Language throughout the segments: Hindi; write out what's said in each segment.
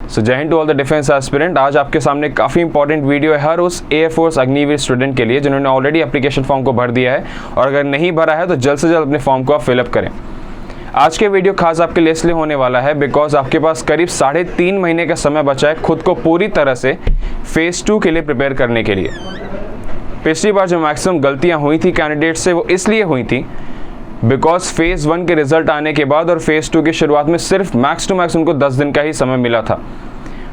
So Jai Hind to all the defence aspirant. आज आपके सामने काफ़ी इंपॉर्टेंट वीडियो है हर उस एयरफोर्स अग्निवीर स्टूडेंट के लिए जिन्होंने ऑलरेडी एप्लीकेशन फॉर्म को भर दिया है और अगर नहीं भरा है तो जल्द से जल्द अपने फॉर्म को आप फिलअप करें। आज के वीडियो खास आपके लिए इसलिए होने वाला है बिकॉज आपके पास करीब 3.5 महीने का समय बचा है खुद को पूरी तरह से फेज़ 2 के लिए प्रिपेयर करने के लिए। पिछली बार जो मैक्सिमम गलतियाँ हुई थी कैंडिडेट से वो इसलिए हुई थी बिकॉज फेज़ 1 के रिजल्ट आने के बाद और फेज़ 2 की शुरुआत में सिर्फ मैक्स टू मैक्स उनको 10 दिन का ही समय मिला था।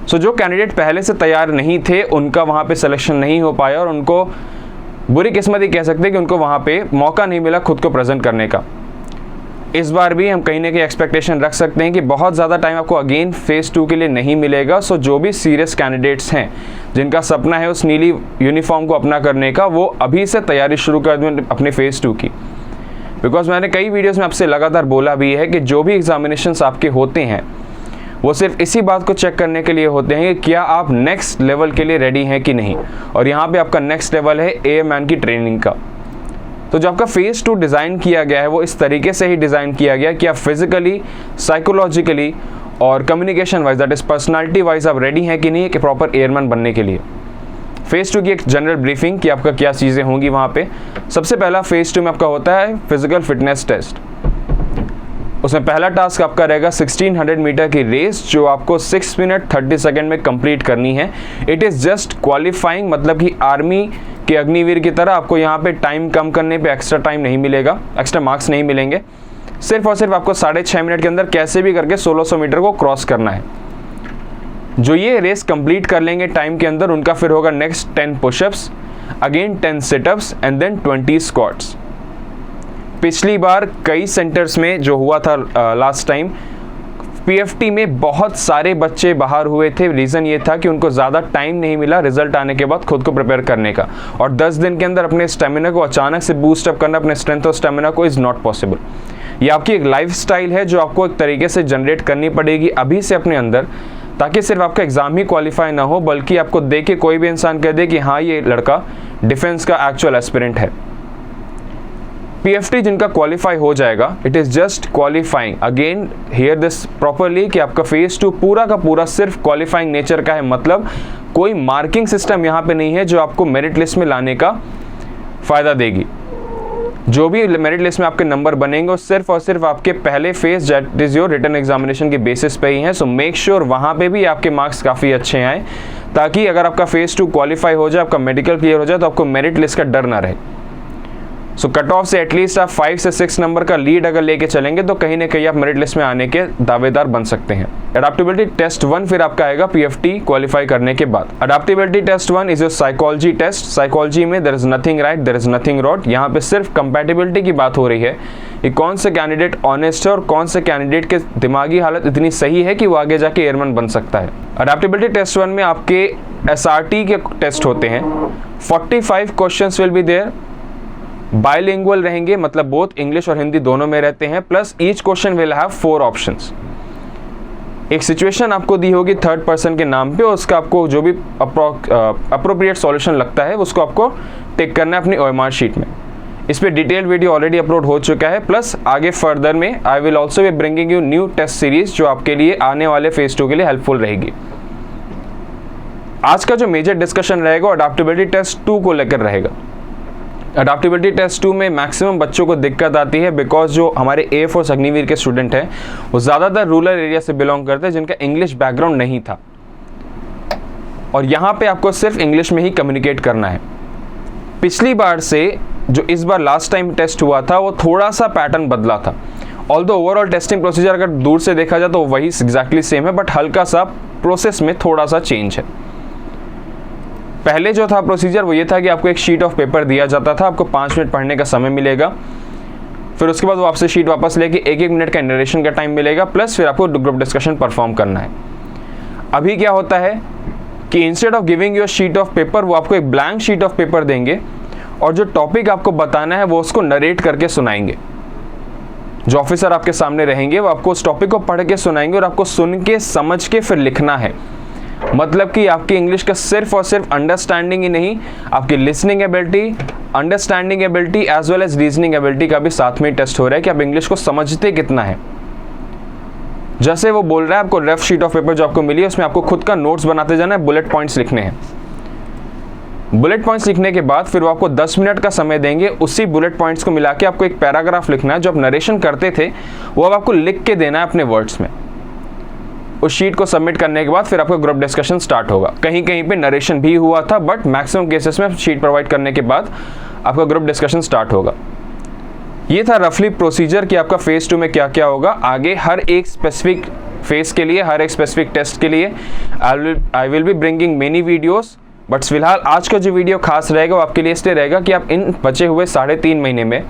सो जो कैंडिडेट पहले से तैयार नहीं थे उनका वहाँ पे सिलेक्शन नहीं हो पाया और उनको बुरी किस्मत ही कह सकते हैं कि उनको वहाँ पे मौका नहीं मिला खुद को प्रेजेंट करने का। इस बार भी हम कहीं ना कहीं एक्सपेक्टेशन रख सकते हैं कि बहुत ज़्यादा टाइम आपको अगेन फेज़ 2 के लिए नहीं मिलेगा। सो जो भी सीरियस कैंडिडेट्स हैं जिनका सपना है उस नीली यूनिफॉर्म को अपना करने का, वो अभी से तैयारी शुरू कर दें अपने फेज़ 2 की। बिकॉज मैंने कई वीडियोस में आपसे लगातार बोला भी है कि जो भी एग्जामिनेशंस आपके होते हैं वो सिर्फ इसी बात को चेक करने के लिए होते हैं कि क्या आप नेक्स्ट लेवल के लिए रेडी हैं कि नहीं। और यहाँ पे आपका नेक्स्ट लेवल है एयरमैन की ट्रेनिंग का। तो जो आपका फेज़ 2 डिज़ाइन किया गया है वो इस तरीके से ही डिज़ाइन किया गया कि आप फिजिकली, साइकोलॉजिकली और communication wise, that is personality wise आप रेडी हैं कि नहीं कि प्रॉपर एयरमैन बनने के लिए। फेज़ 2 की एक जनरल ब्रीफिंग कि आपका क्या चीज़ें होंगी वहाँ पे। सबसे पहला फेज़ 2 में आपका होता है फिजिकल फिटनेस टेस्ट। उसमें पहला टास्क आपका रहेगा 1600 मीटर की रेस जो आपको 6 मिनट 30 सेकेंड में कंप्लीट करनी है। इट इज़ जस्ट क्वालिफाइंग, मतलब कि आर्मी के अग्निवीर की तरह आपको यहाँ पे टाइम कम करने पे एक्स्ट्रा टाइम नहीं मिलेगा, एक्स्ट्रा मार्क्स नहीं मिलेंगे। सिर्फ और सिर्फ आपको 6.5 मिनट के अंदर कैसे भी करके 1600 मीटर को क्रॉस करना है। जो ये रेस कंप्लीट कर लेंगे टाइम के अंदर उनका फिर होगा next 10 pushups, again 10 situps and then 20 squats. पिछली बार कई सेंटर्स में जो हुआ था लास्ट टाइम पीएफटी में बहुत सारे बच्चे बाहर हुए थे। रीज़न ये था कि उनको ज़्यादा टाइम नहीं मिला रिजल्ट आने के बाद खुद को प्रिपेयर करने का, और 10 दिन के अंदर अपने स्टेमिना को अचानक से बूस्ट अप करना, अपने स्ट्रेंथ और स्टेमिना को, इज़ नॉट पॉसिबल। ये आपकी एक लाइफ स्टाइल है जो आपको एक तरीके से जनरेट करनी पड़ेगी अभी से अपने अंदर, ताकि सिर्फ आपका एग्जाम ही क्वालिफाई ना हो बल्कि आपको देख के कोई भी इंसान कह दे कि हाँ ये लड़का डिफेंस का एक्चुअल एस्पिरेंट है। पीएफटी जिनका क्वालिफाई हो जाएगा, it is just qualifying. Again here this properly कि आपका फेज़ 2 पूरा का पूरा सिर्फ क्वालिफाइंग नेचर का है, मतलब कोई मार्किंग सिस्टम यहाँ पे नहीं है जो आपको मेरिट लिस्ट में लाने का फ़ायदा देगी। जो भी मेरिट लिस्ट में आपके नंबर बनेंगे वो सिर्फ और सिर्फ आपके पहले phase that is your written examination के बेसिस पे ही है। सो मेक श्योर वहाँ पे भी आपके मार्क्स काफ़ी अच्छे आए ताकि अगर आपका फेज़ 2 क्वालिफाई हो जाए, आपका मेडिकल क्लियर हो जाए तो आपको मेरिट लिस्ट का डर ना रहे। सो कट ऑफ से एटलीस्ट आप 5 से 6 नंबर का लीड अगर लेके चलेंगे तो कहीं ना कहीं आप मेरिट लिस्ट में आने के दावेदार बन सकते हैं। अडेप्टेबिलिटी टेस्ट 1 फिर आपका आएगा पीएफटी क्वालिफाई करने के बाद। Adaptability test 1 is your psychology test. Psychology में there is nothing right, there is nothing wrong. यहाँ पे सिर्फ कंपैटिबिलिटी की बात हो रही है कि कौन से कैंडिडेट ऑनेस्ट है और कौन से कैंडिडेट के दिमागी हालत इतनी सही है कि वो आगे जाके एयरमैन बन सकता है। अडेप्टेबिलिटी टेस्ट 1 में आपके एसआरटी के टेस्ट होते हैं। 45 questions will be there, bilingual रहेंगे, मतलब बोथ इंग्लिश और हिंदी दोनों में रहते हैं, plus each question will have 4 options. एक सिचुएशन आपको दी होगी थर्ड पर्सन के नाम पे, उसका आपको जो भी अप्रोप्रिएट सॉल्यूशन लगता है उसको आपको टिक करना है अपनी ओएमआर शीट में। इस पे डिटेल वीडियो ऑलरेडी अपलोड हो चुका है, प्लस आगे फर्दर में I will also be bringing you new test series जो आपके लिए आने वाले फेज 2 के लिए हेल्पफुल रहेगी। आज का जो मेजर डिस्कशन रहेगा अडेप्टेबिलिटी टेस्ट 2 को लेकर रहेगा। अडेप्टेबिलिटी टेस्ट 2 में मैक्सिमम बच्चों को दिक्कत आती है बिकॉज जो हमारे एयरफोर्स अग्निवीर के स्टूडेंट हैं वो ज़्यादातर रूरल एरिया से बिलोंग करते हैं जिनका इंग्लिश बैकग्राउंड नहीं था, और यहाँ पे आपको सिर्फ इंग्लिश में ही कम्युनिकेट करना है। पिछली बार से जो इस बार लास्ट टाइम टेस्ट हुआ था वो थोड़ा सा पैटर्न बदला था। ऑल्दो ओवरऑल टेस्टिंग प्रोसीजर अगर दूर से देखा जाए तो वही एग्जैक्टली सेम है, बट हल्का सा प्रोसेस में थोड़ा सा चेंज है। पहले जो था प्रोसीजर वो ये था कि आपको एक शीट ऑफ पेपर दिया जाता था, आपको 5 मिनट पढ़ने का समय मिलेगा, फिर उसके बाद वो आपसे शीट वापस लेके 1-1 मिनट का नरेशन का टाइम मिलेगा, प्लस फिर आपको ग्रुप डिस्कशन परफॉर्म करना है। अभी क्या होता है कि instead of giving your sheet of paper वो आपको एक ब्लैंक शीट ऑफ पेपर देंगे और जो टॉपिक आपको बताना है वो उसको नरेट करके सुनाएंगे। जो ऑफिसर आपके सामने रहेंगे वो आपको उस टॉपिक को पढ़ के सुनाएंगे और आपको सुन के समझ के फिर लिखना है। मतलब कि आपकी इंग्लिश का सिर्फ और सिर्फ अंडरस्टैंडिंग ही नहीं, आपकी listening ability, understanding ability as well as reasoning ability का भी साथ में टेस्ट हो रहा है कि आप इंग्लिश को समझते कितना है। जैसे वो बोल रहा है आपको रफ शीट ऑफ पेपर जो आपको मिली है उसमें आपको खुद का नोट्स बनाते जाना है, बुलेट पॉइंट्स लिखने हैं। बुलेट पॉइंट्स लिखने के बाद फिर वो आपको 10 मिनट का समय देंगे, उसी बुलेट पॉइंट्स को मिला के आपको एक पैराग्राफ लिखना है। जो आप नरेशन करते थे वो अब आपको लिख के देना है अपने वर्ड्स में। उस शीट को सबमिट करने के बाद फिर आपका ग्रुप डिस्कशन स्टार्ट होगा। कहीं कहीं पे नरेशन भी हुआ था, बट मैक्सिमम केसेस में शीट प्रोवाइड करने के बाद आपका ग्रुप डिस्कशन स्टार्ट होगा। ये था रफली प्रोसीजर कि आपका फेज 2 में क्या क्या होगा। आगे हर एक स्पेसिफिक फेज के लिए, हर एक स्पेसिफिक टेस्ट के लिए I will be bringing many videos, but फिलहाल आज का जो वीडियो खास रहेगा वो आपके लिए इसलिए रहेगा कि आप इन बचे हुए 3.5 महीने में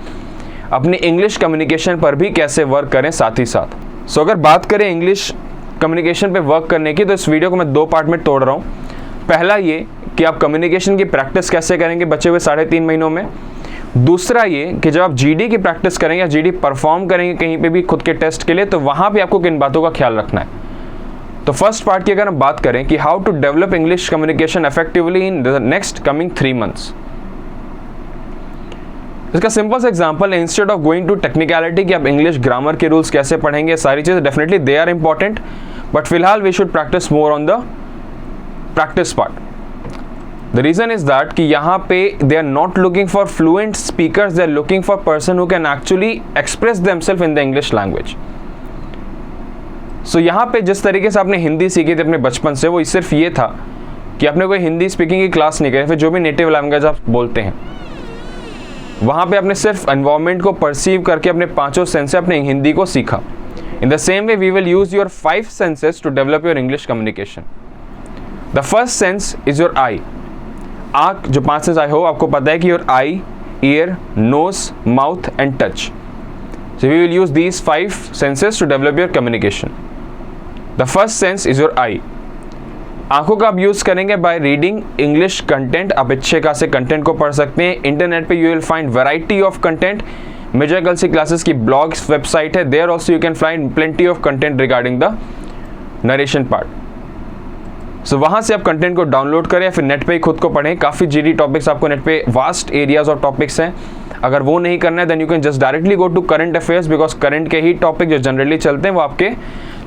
अपनी इंग्लिश कम्युनिकेशन पर भी कैसे वर्क करें साथ ही साथ। सो अगर बात करें इंग्लिश कम्युनिकेशन पे वर्क करने की, तो इस वीडियो को मैं 2 पार्ट में तोड़ रहा हूँ। पहला ये कि आप कम्युनिकेशन की प्रैक्टिस कैसे करेंगे बचे हुए 3.5 महीनों में। दूसरा ये कि जब आप जीडी की प्रैक्टिस करेंगे या जीडी परफॉर्म करेंगे कहीं पे भी खुद के टेस्ट के लिए, तो वहाँ पे आपको किन बातों का ख्याल रखना है। तो फर्स्ट पार्ट की अगर हम बात करें कि how to develop English communication effectively in the next coming 3 months, इसका सिंपल सा एग्जांपल है, instead of going to technicality कि आप इंग्लिश ग्रामर के रूल्स कैसे पढ़ेंगे, सारी चीजें definitely they are important, but फिलहाल we should practice more on the practice part. The reason is that कि यहाँ पे they are not looking for fluent speakers, they are looking for person who can actually express themselves in the English language. So यहाँ पे जिस तरीके से आपने हिंदी सीखी थी अपने बचपन से, वो सिर्फ ये था कि आपने कोई हिंदी स्पीकिंग की क्लास नहीं करी, फिर जो भी नेटिव लैंग्वेज आप बोलते हैं वहाँ पे आपने सिर्फ एनवायरमेंट को परसीव करके अपने 5 सेंस से अपने हिंदी को सीखा। In the same way we will use your 5 senses to develop your English communication. The first sense is your eye. आँख, जो 5 सेंस आई हो आपको पता है कि your eye, ear, nose, mouth and touch. So we will use these 5 senses to develop your communication. The first sense is your eye. आंखों का आप यूज करेंगे बाय रीडिंग इंग्लिश कंटेंट। आप अच्छे खासे कंटेंट को पढ़ सकते हैं। इंटरनेट पे you will find variety of content. Major girls की क्लासेस की ब्लॉग्स वेबसाइट है, there also you can find plenty of content regarding the narration part. So वहां से आप कंटेंट को डाउनलोड करें या फिर नेट पे ही खुद को पढ़ें। काफी जीडी टॉपिक्स आपको नेट पे वास्ट एरियाज और टॉपिक्स हैं। अगर वो नहीं करना है then you can just directly go to current affairs, because current के ही टॉपिक जो जनरली चलते हैं वो आपके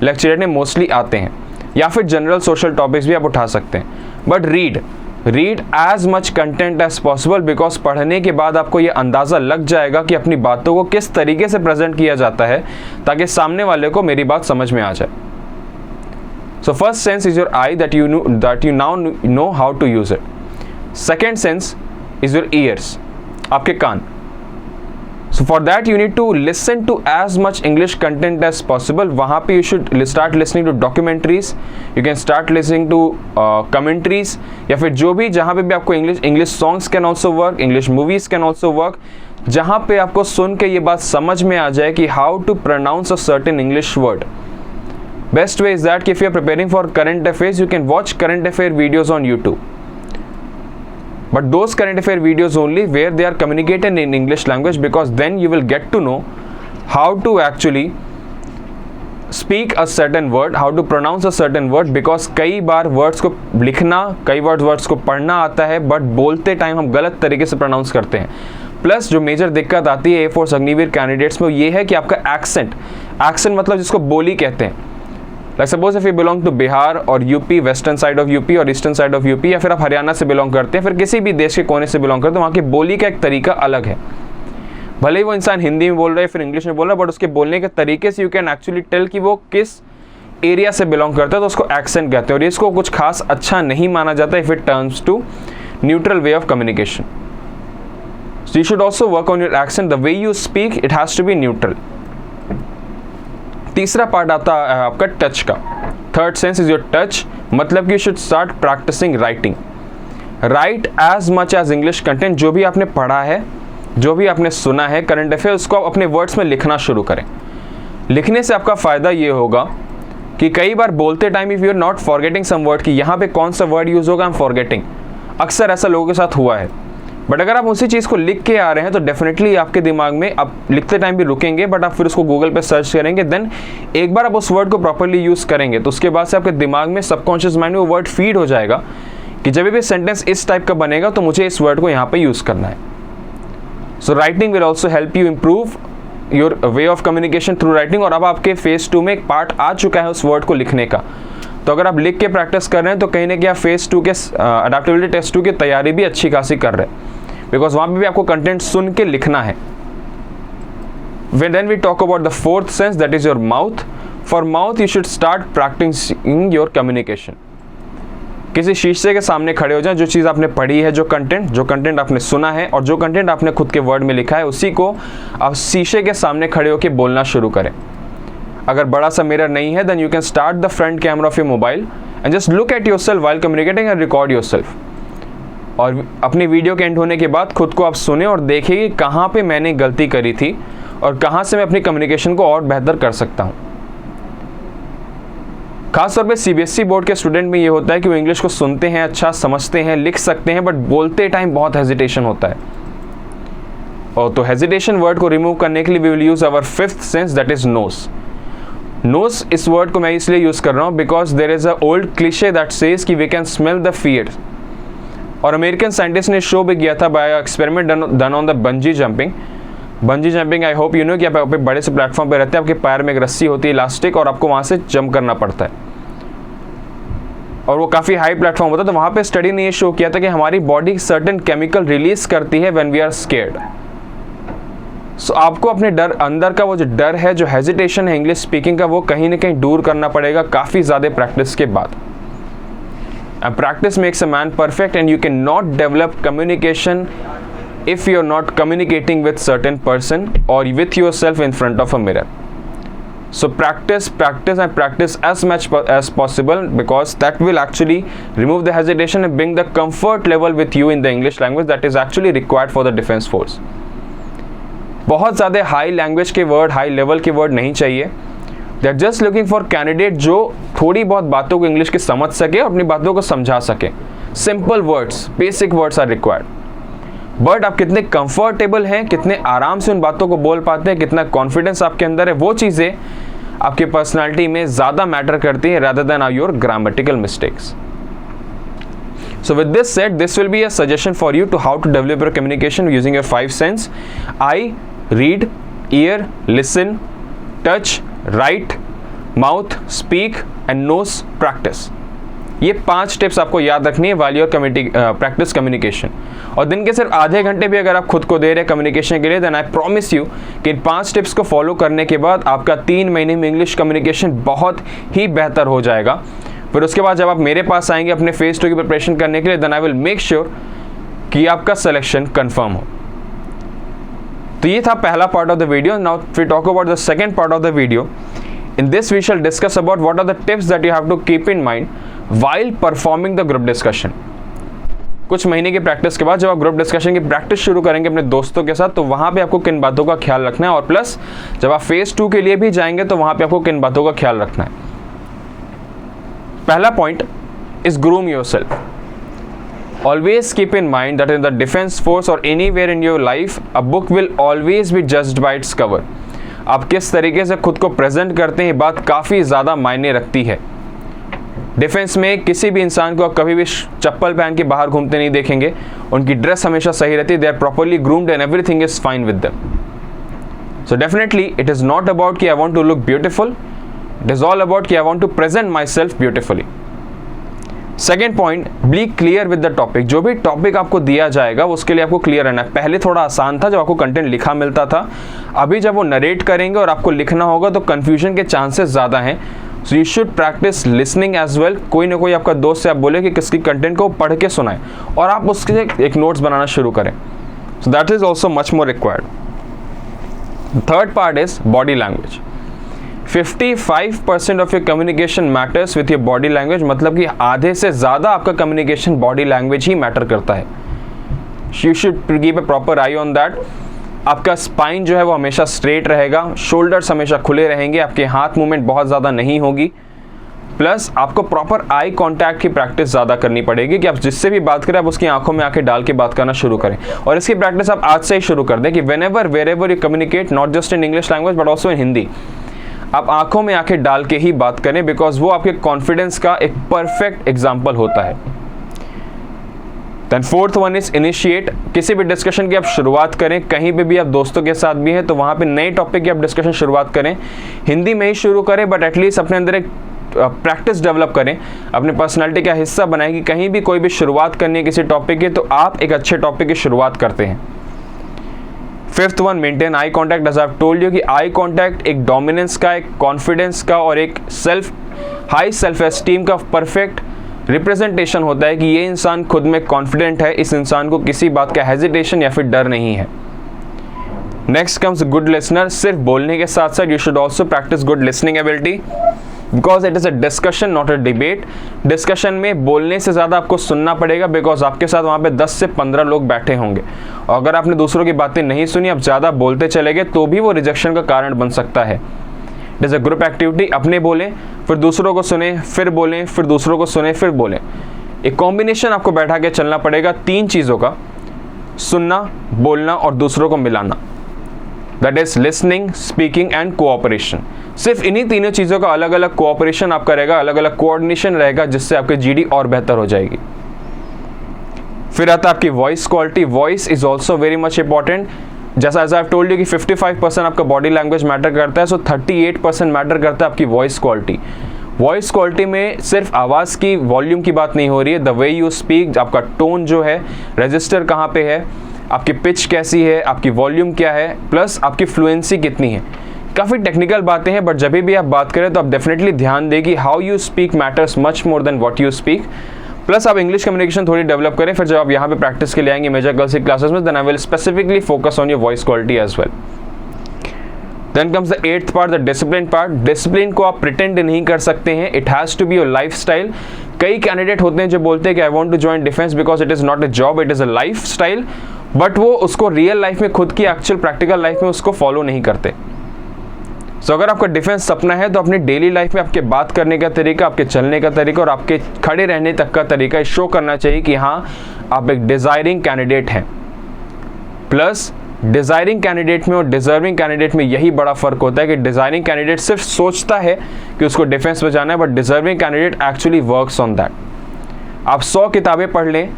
लेक्चर में मोस्टली आते हैं, या फिर जनरल सोशल टॉपिक्स भी आप उठा सकते हैं। But read as much content as possible, because पढ़ने के बाद आपको ये अंदाजा लग जाएगा कि अपनी बातों को किस तरीके से प्रेजेंट किया जाता है ताकि सामने वाले को मेरी बात समझ में आ जाए। So first sense is your eye, that you now know how to use it. Second sense is your ears, आपके कान। So for that you need to listen to as much English content as possible. वहाँ पे you should start listening to documentaries. You can start listening to commentaries, या फिर जो भी जहाँ पे भी आपको English songs can also work, English movies can also work, जहाँ पे आपको सुन के ये बात समझ में आ जाए कि how to pronounce a certain English word. Best way is that if you are preparing for current affairs, you can watch current affair videos on YouTube. But those current affair videos only where they are communicated in English language, because then you will get to know how to actually speak a certain word, how to pronounce a certain word, because कई बार words को लिखना, कई words को पढ़ना आता है, but बोलते टाइम हम गलत तरीके से pronounce करते हैं। प्लस जो मेजर दिक्कत आती है एयरफोर्स अग्निवीर कैंडिडेट्स में ये है कि आपका एक्सेंट मतलब जिसको बोली कहते हैं। Like suppose if you belong to Bihar और UP, western side of UP और ईस्टर्न साइड ऑफ यूपी, या फिर आप हरियाणा से बिलोंग करते हैं, फिर किसी भी देश के कोने से बिलोंग करते हैं, वहाँ की बोली का एक तरीका अलग है। भले ही वो इंसान हिंदी में बोल रहा है फिर इंग्लिश में बोल रहा है, बट उसके बोलने के तरीके से यू कैन एक्चुअली टेल कि वो किस एरिया से बिलोंग करता है, तो उसको एक्सेंट कहते हैं। और इसको कुछ खास अच्छा नहीं माना जाता if it turns to neutral way of communication. So you should also work on your accent, the way you speak it has to be neutral. तीसरा पार्ट आता है आपका टच का। Third sense is your touch, मतलब कि you should start practising writing. Write as much as English content, जो भी आपने पढ़ा है, जो भी आपने सुना है करंट अफेयर, उसको आप अपने वर्ड्स में लिखना शुरू करें। लिखने से आपका फायदा ये होगा कि कई बार बोलते time if you are not forgetting some word, कि यहाँ पे कौन सा वर्ड यूज होगा, आई एम फॉरगेटिंग, अक्सर ऐसा लोगों के साथ हुआ है। बट अगर आप उसी चीज़ को लिख के आ रहे हैं तो डेफिनेटली आपके दिमाग में, आप लिखते टाइम भी रुकेंगे बट आप फिर उसको गूगल पे सर्च करेंगे, देन एक बार आप उस वर्ड को प्रॉपरली यूज़ करेंगे तो उसके बाद से आपके दिमाग में, सबकॉन्शियस माइंड में वो वर्ड फीड हो जाएगा कि जब भी सेंटेंस इस टाइप का बनेगा तो मुझे इस वर्ड को यहाँ पे यूज़ करना है। So writing will also help you improve your way of communication through writing, और अब आपके फेज 2 में एक पार्ट आ चुका है उस वर्ड को लिखने का। तो अगर आप लिख के प्रैक्टिस कर रहे हैं तो कहीं ना कहीं आप फेज 2 के अडेप्टेबिलिटी टेस्ट 2 की तैयारी भी अच्छी खासी कर रहे हैं, बिकॉज वहाँ पे भी आपको कंटेंट सुन के लिखना है। Then we talk about the fourth sense, that is your mouth. For mouth you should start practicing your communication. किसी शीशे के सामने खड़े हो जाएं, जो चीज़ आपने पढ़ी है, जो कंटेंट आपने सुना है और जो कंटेंट आपने खुद के वर्ड में लिखा है, उसी को आप शीशे के सामने खड़े होकर बोलना शुरू करें। अगर बड़ा सा मिरर नहीं है, then you can start the front camera of your mobile and just look at yourself while communicating and record yourself. और अपनी वीडियो के एंड होने के बाद खुद को आप सुने और देखें कि कहाँ पे मैंने गलती करी थी और कहाँ से मैं अपनी कम्युनिकेशन को और बेहतर कर सकता हूँ। खासतौर पे सीबीएसई बोर्ड के स्टूडेंट में ये होता है कि वो इंग्लिश को सुनते हैं, अच्छा समझते हैं, लिख सकते हैं, बट बोलते टाइम बहुत हेजिटेशन होता है। और तो हेजिटेशन वर्ड को रिमूव करने के लिए we will use our fifth sense, that is nose. Nose इस वर्ड को मैं इसलिए यूज कर रहा हूँ because there is a old cliche that says कि we can smell the fear. और अमेरिकन साइंटिस्ट ने शो भी किया था by experiment done on the bungee jumping. Bungee jumping I hope you know कि आप बड़े से प्लेटफॉर्म पे रहते हैं, आपके पैर में एक रस्सी होती है इलास्टिक, और आपको वहाँ से जंप करना पड़ता है, और वो काफ़ी हाई प्लेटफॉर्म होता है। तो वहाँ पे स्टडी ने ये शो किया था कि हमारी बॉडी सर्टेन केमिकल रिलीज करती है व्हेन वी आर स्केर्ड। सो आपको अपने डर, अंदर का वो जो डर है, जो हेजिटेशन है इंग्लिश स्पीकिंग का, वो कहीं ना कहीं दूर करना पड़ेगा काफ़ी ज़्यादा प्रैक्टिस के बाद। And practice makes a man perfect, and you cannot develop communication if you're not communicating with certain person or with yourself in front of a mirror. So practice and practice as much as possible, because that will actually remove the hesitation and bring the comfort level with you in the English language that is actually required for the defense force. बहुत ज़्यादा हाई लैंग्वेज के वर्ड, हाई लेवल के वर्ड नहीं चाहिए। They are just looking for candidate जो थोड़ी बहुत बातों को इंग्लिश की समझ सके और अपनी बातों को समझा सके। Simple words, basic words are required. But आप कितने कंफर्टेबल हैं, कितने आराम से उन बातों को बोल पाते हैं, कितना कॉन्फिडेंस आपके अंदर है, वो चीज़ें आपके पर्सनालिटी में ज़्यादा मैटर करती है rather than your grammatical mistakes. So with this said, this will be a suggestion for you to how to develop your communication using your 5 sense: eye, read, ear, listen, touch, write, mouth, speak and nose, practice. ये 5 टिप्स आपको याद रखनी है while you're practice communication। और दिन के सिर्फ आधे घंटे भी अगर आप खुद को दे रहे हैं कम्युनिकेशन के लिए, then I promise you कि इन 5 टिप्स को फॉलो करने के बाद आपका 3 महीने में इंग्लिश कम्युनिकेशन बहुत ही बेहतर हो जाएगा। फिर उसके बाद जब आप मेरे पास आएंगे अपने फेज 2 की प्रिपरेशन करने के लिए, then I will make sure कि आपका सिलेक्शन कंफर्म हो। तो ये था पहला part of the video. Now we talk about the second part of the video. In this we shall discuss about what are the tips that you have to keep in mind while performing the group discussion. कुछ महीने की प्रैक्टिस के बाद जब आप ग्रुप डिस्कशन की प्रैक्टिस शुरू करेंगे अपने दोस्तों के साथ, तो वहाँ पे आपको किन बातों का ख्याल रखना है, और प्लस जब आप फेज 2 के लिए भी जाएंगे तो वहाँ पे आपको किन बातों का ख्याल रखना है। पहला point is groom yourself. Always keep in mind that in the defense force or anywhere in your life, a book will always be judged by its cover. आप किस तरीके से खुद को प्रेजेंट करते हैं, बात काफ़ी ज़्यादा मायने रखती है। डिफेंस में किसी भी इंसान को आप कभी भी चप्पल पहन के बाहर घूमते नहीं देखेंगे। उनकी ड्रेस हमेशा सही रहती है, they are properly groomed and everything is fine with them. So definitely it is not about कि I want to look beautiful, it is all about कि I want to present myself beautifully. Second point, be clear with the topic. जो भी टॉपिक आपको दिया जाएगा उसके लिए आपको क्लियर रहना है। पहले थोड़ा आसान था जब आपको कंटेंट लिखा मिलता था, अभी जब वो नरेट करेंगे और आपको लिखना होगा तो कन्फ्यूजन के चांसेस ज़्यादा हैं। So you should practise listening as well. कोई ना कोई आपका दोस्त से आप बोले कि किसकी कंटेंट को पढ़ के सुनाए और आप उसके एक नोट्स बनाना शुरू करें। So that is also much more required. Third part is body language. 55% of your communication matters with your body language, मतलब कि आधे से ज़्यादा आपका कम्युनिकेशन बॉडी लैंग्वेज ही मैटर करता है। You should keep a proper I on that. आपका स्पाइन जो है वो हमेशा स्ट्रेट रहेगा, शोल्डर्स हमेशा खुले रहेंगे, आपके हाथ मूवमेंट बहुत ज़्यादा नहीं होगी। प्लस आपको प्रॉपर आई कॉन्टैक्ट की प्रैक्टिस ज़्यादा करनी पड़ेगी कि आप जिससे भी बात करें आप उसकी आंखों में आंखें डाल के बात करना शुरू करें। और इसकी प्रैक्टिस आप आज से ही शुरू कर दें कि whenever wherever you communicate, not just in English language but also in Hindi, आप आंखों में आंखें डाल के ही बात करें, बिकॉज वो आपके कॉन्फिडेंस का एक परफेक्ट एग्जाम्पल होता है। Then fourth one is initiate. किसी भी डिस्कशन की आप शुरुआत करें, कहीं पे भी आप दोस्तों के साथ भी हैं तो वहाँ पे नए टॉपिक की आप डिस्कशन शुरुआत करें, हिंदी में ही शुरू करें, बट एटलीस्ट अपने अंदर एक प्रैक्टिस डेवलप करें, अपने पर्सनालिटी का हिस्सा बनाएं कि कहीं भी कोई भी शुरुआत करनी है किसी टॉपिक की तो आप एक अच्छे टॉपिक की शुरुआत करते हैं। Fifth one, maintain eye contact. As I have told you कि आई कॉन्टैक्ट एक डोमिनेंस का, एक कॉन्फिडेंस का और एक हाई सेल्फ एस्टीम का परफेक्ट रिप्रेजेंटेशन होता है कि ये इंसान खुद में कॉन्फिडेंट है, इस इंसान को किसी बात का हेजिटेशन या फिर डर नहीं है। Next comes good listener. सिर्फ बोलने के साथ साथ you should also practice good listening ability, because it is a discussion not a debate. Discussion में बोलने से ज़्यादा आपको सुनना पड़ेगा, बिकॉज आपके साथ वहाँ पे 10 से 15 लोग बैठे होंगे और अगर आपने दूसरों की बातें नहीं सुनी, आप ज़्यादा बोलते चले गए तो भी वो रिजेक्शन का कारण बन सकता है। It is a group activity. अपने बोलें, फिर दूसरों को सुने, फिर बोलें, फिर दूसरों को सुने, फिर बोलें। एक कॉम्बिनेशन आपको बैठा के चलना पड़ेगा 3 चीज़ों का, सुनना, बोलना और दूसरों को मिलाना। That is listening, speaking and cooperation. सिर्फ इन्हीं तीनों चीज़ों का अलग अलग कोऑपरेशन आप करेगा, अलग अलग कोऑर्डिनेशन रहेगा, जिससे आपकी जीडी और बेहतर हो जाएगी। फिर आता है आपकी voice quality. Voice is also very much important. जैसा as I have told you कि 55% आपका बॉडी लैंग्वेज मैटर करता है, सो 38% मैटर करता है आपकी वॉइस क्वालिटी। वॉइस क्वालिटी में सिर्फ आवाज़ की वॉल्यूम की बात नहीं हो रही है, द वे यू स्पीक, आपका टोन जो है, रजिस्टर कहाँ पे है, आपकी पिच कैसी है, आपकी वॉल्यूम क्या है, प्लस आपकी फ्लुएंसी कितनी है। काफ़ी टेक्निकल बातें हैं, बट जब भी आप बात करें तो आप डेफिनेटली ध्यान दें कि how you speak matters much more than what you speak. Plus आप इंग्लिश कम्युनिकेशन थोड़ी डेवलप करें। फिर जब आप यहाँ पे प्रैक्टिस के लिए आएंगे मेजर गर्ल्स की क्लासेस में, then I will specifically focus on your voice quality as well. Then comes the 8th part, the discipline part. Discipline को आप प्रिटेंड नहीं कर सकते हैं, it has to be your lifestyle. कई कैंडिडेट होते हैं जो बोलते हैं कि I want to join defence because it is not a job, it is a lifestyle, but वो उसको रियल लाइफ में, खुद की एक्चुअल प्रैक्टिकल लाइफ में उसको फॉलो नहीं करते। सो अगर आपका डिफेंस सपना है तो अपनी डेली लाइफ में आपके बात करने का तरीका, आपके चलने का तरीका और आपके खड़े रहने तक का तरीका शो करना चाहिए कि हाँ आप एक डिज़ायरिंग कैंडिडेट हैं। प्लस डिज़ायरिंग कैंडिडेट में और डिज़र्विंग कैंडिडेट में यही बड़ा फ़र्क होता है कि डिज़ायरिंग कैंडिडेट सिर्फ सोचता है कि उसको डिफेंस में जाना है, but deserving candidate actually works on that. आप 100 किताबें पढ़ लें,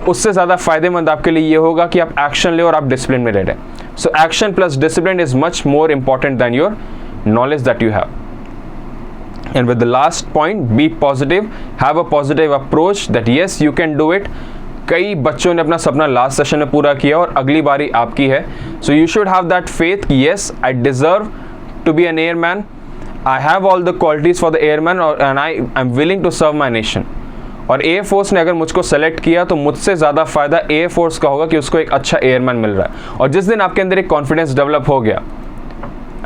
उससे ज़्यादा फ़ायदेमंद आपके लिए ये होगा कि आप एक्शन लें और आप डिसिप्लिन में रहें। So action plus discipline is much more important then your knowledge that you have. And with the last point, be positive, have a positive approach that yes you can do it. कई बच्चों ने अपना सपना लास्ट सेशन में पूरा किया और अगली बारी आपकी है। So you should have that faith कि yes I deserve to be an airman, I have all the qualities for the airman and I am willing to serve my nation. और एयर फोर्स ने अगर मुझको सेलेक्ट किया तो मुझसे ज़्यादा फ़ायदा एयर फोर्स का होगा कि उसको एक अच्छा एयरमैन मिल रहा है। और जिस दिन आपके अंदर एक कॉन्फिडेंस डेवलप हो गया,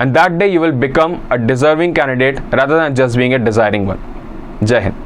and that day you will become a deserving candidate rather than just being a desiring one. Jai Hind.